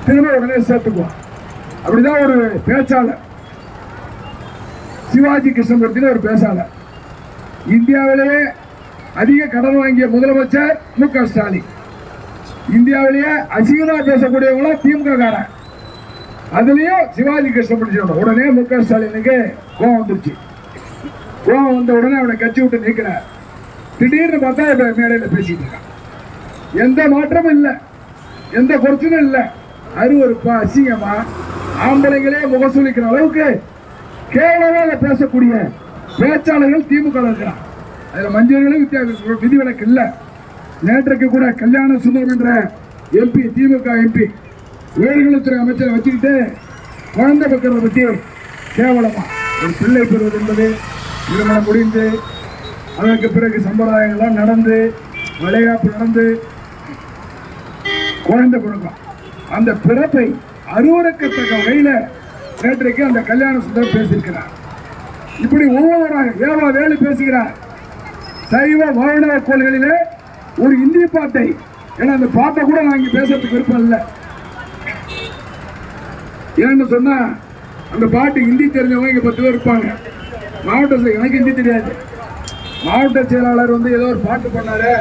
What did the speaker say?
திரும்ப உடனே சேர்த்துக்குவான். அப்படிதான் ஒரு பேச்சாளர் சிவாஜி கிருஷ்ணமூர்த்தின்னு ஒரு பேச்சாளர். இந்தியாவிலேயே அதிக கடன் வாங்கிய முதலமைச்சர் மு.க. ஸ்டாலின். இந்தியாவிலேயே அசிங்கமா பேசக்கூடியவங்களும் திமுக காரன். அதுலயும் சிவாஜி கிருஷ்ணமூர்த்தி. உடனே மு.க. ஸ்டாலினுக்கு கோவம் வந்துருச்சு. கோவம் வந்த உடனே அவனை கட்சி விட்டு நீக்கிறார். திடீர்னு பார்த்தா இப்ப மேடையில் பேசிட்டு இருக்கான். எந்த மாற்றமும் இல்லை, எந்த பிரச்சனையும் இல்லை. அருவருப்பா அசிங்கமா ஆம்பளைங்களே முகசூலிக்கிற அளவுக்கு கேவலமாக பேசக்கூடிய பேச்சாளர்கள் திமுக இருக்கிறார். அதுல மஞ்சளும் விதிவிலக்கு இல்லை. நேற்றைக்கு கூட கல்யாண சுந்தரம் என்ற எம்பி, திமுக எம்பி, உயர்கல்வித்துறை அமைச்சரை வச்சுக்கிட்டு குழந்தை பக்கிறத பற்றி கேவலமா ஒரு பிள்ளை பெறுவது என்பது திருமணம் முடிந்து அதற்கு பிறகு சம்பிரதாயங்கள்லாம் நடந்து விளையாட்டு நடந்து குழந்தை பிறக்கும். அந்த பிறப்பை அருவருக்கத்தக்க வகையில நேற்றைக்கு அந்த கல்யாண சுந்தரம் பேசியிருக்கிறார். இப்படி ஒவ்வொருவராக ஏவா வேலு பேசுகிறார். சைவ வைணவ கோள்களிலே ஒரு இந்திய பாட்டை, ஏன்னா அந்த பாட்டை கூட நான் இங்க பேசுறதுக்கு விருப்பம் இல்லை. ஏன்னு சொன்னா அந்த பாட்டு ஹிந்தி தெரிஞ்சவங்க இங்க 10 பேர் இருப்பாங்க. மாவட்ட எனக்கு ஹிந்தி தெரியாது. மாவட்ட செயலாளர் ஏதோ ஒரு பாட்டு பண்ணாரு,